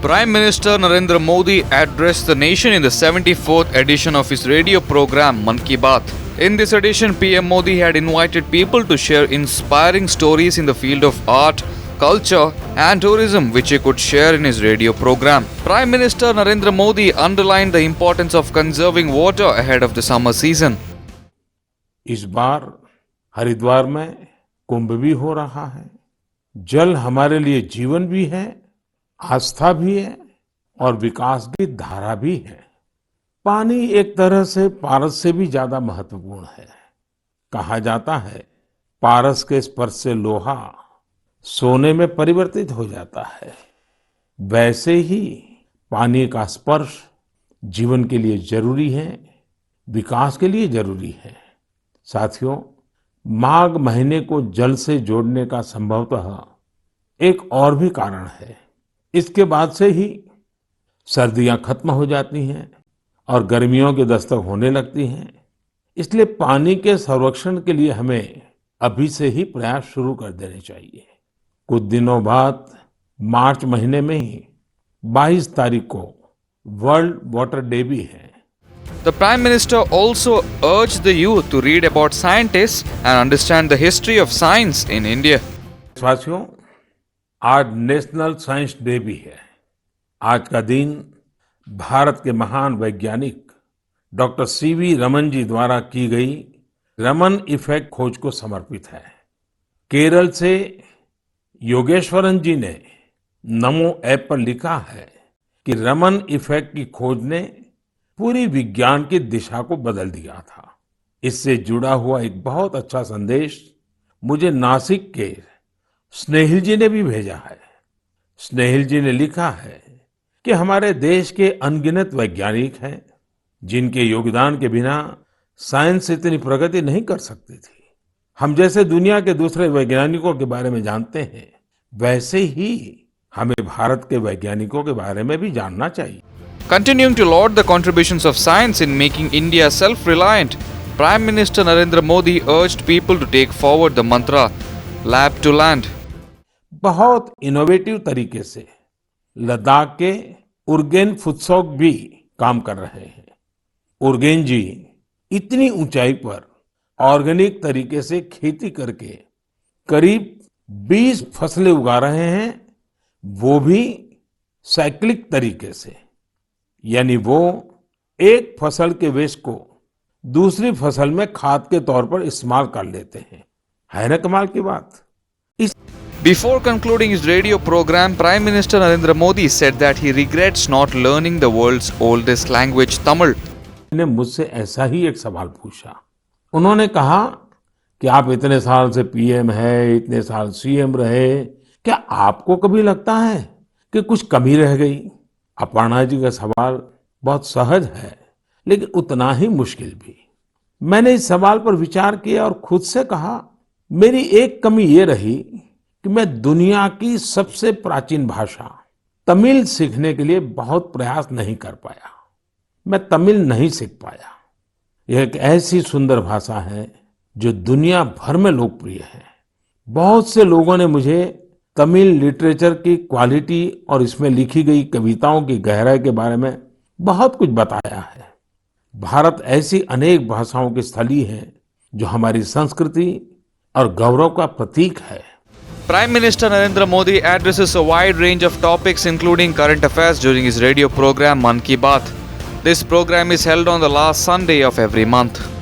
Prime Minister Narendra Modi addressed the nation in the 74th edition of his radio program Mann Ki Baat. In this edition, PM Modi had invited people to share inspiring stories in the field of art, culture and tourism which he could share in his radio program. Prime Minister Narendra Modi underlined the importance of conserving water ahead of the summer season. इस बार हरिद्वार में कुंभ भी हो रहा है। जल हमारे लिए जीवन भी है, आस्था भी है और विकास की धारा भी है। पानी एक तरह से पारस से भी ज्यादा महत्वपूर्ण है। कहा जाता है, पारस के स्पर्श से लोहा सोने में परिवर्तित हो जाता है। वैसे ही पानी का स्पर्श जीवन के लिए जरूरी है, विकास के लिए जरूरी है। साथियों, माघ महीने को जल से जोड़ने का संभवतः एक और भी कारण है। इसके बाद से ही सर्दियां खत्म हो जाती हैं और गर्मियों की दस्तक होने लगती हैं। इसलिए पानी के संरक्षण के लिए हमें अभी से ही प्रयास शुरू कर देने चाहिए। कुछ दिनों बाद मार्च महीने में ही 22 तारीख को वर्ल्ड वाटर डे भी है। The Prime Minister also urged the youth to read about scientists and understand the history of science in India. साथियों, आज नेशनल साइंस डे भी है। आज का दिन भारत के महान वैज्ञानिक डॉक्टर सीवी रमन जी द्वारा की गई रमन इफेक्ट खोज को समर्पित है। केरल से योगेश्वरन जी ने नमो ऐप पर लिखा है कि रमन इफेक्ट की खोज ने पूरी विज्ञान की दिशा को बदल दिया था। इससे जुड़ा हुआ एक बहुत अच्छा संदेश मुझे नासिक के स्नेहिल जी ने भी भेजा है। स्नेहिल जी ने लिखा है कि हमारे देश के अनगिनत वैज्ञानिक हैं जिनके योगदान के बिना साइंस इतनी प्रगति नहीं कर सकती थी। हम जैसे दुनिया के दूसरे वैज्ञानिकों के बारे में जानते हैं, वैसे ही हमें भारत के वैज्ञानिकों के बारे में भी जानना चाहिए। Continuing to laud the contributions of science in making India self-reliant, Prime Minister Narendra Modi urged people to take forward the mantra "Lab to Land." बहुत इनोवेटिव तरीके से लद्दाख के उर्गेन फुत्सौग भी काम कर रहे हैं। उर्गेन जी इतनी ऊंचाई पर ऑर्गेनिक तरीके से खेती करके करीब 20 फसलें उगा रहे हैं, वो भी साइक्लिक तरीके से। यानी वो एक फसल के वेस्ट को दूसरी फसल में खाद के तौर पर इस्तेमाल कर लेते हैं। है ना कमाल की बात। Before concluding his radio program, Prime Minister Narendra Modi said that he regrets not learning the world's oldest language, Tamil. ने मुझसे ऐसा ही एक सवाल पूछा। उन्होंने कहा कि आप इतने साल से पीएम है, इतने साल सीएम रहे, क्या आपको कभी लगता है कि कुछ कमी रह गई? अपर्णा जी का सवाल बहुत सहज है, लेकिन उतना ही मुश्किल भी। मैंने इस सवाल पर विचार किया और खुद से कहा, मेरी एक कमी ये रही कि मैं दुनिया की सबसे प्राचीन भाषा तमिल सीखने के लिए बहुत प्रयास नहीं कर पाया। मैं तमिल नहीं सीख पाया। यह एक ऐसी सुंदर भाषा है जो दुनिया भर में लोकप्रिय है। बहुत से लोगों ने मुझे तमिल लिटरेचर की क्वालिटी और इसमें लिखी गई कविताओं की गहराई के बारे में बहुत कुछ बताया है। भारत ऐसी अनेक भाषाओं की स्थली है जो हमारी संस्कृति और गौरव का प्रतीक है। Prime Minister Narendra Modi addresses a wide range of topics including current affairs during his radio program Mann Ki Baat. This program is held on the last Sunday of every month.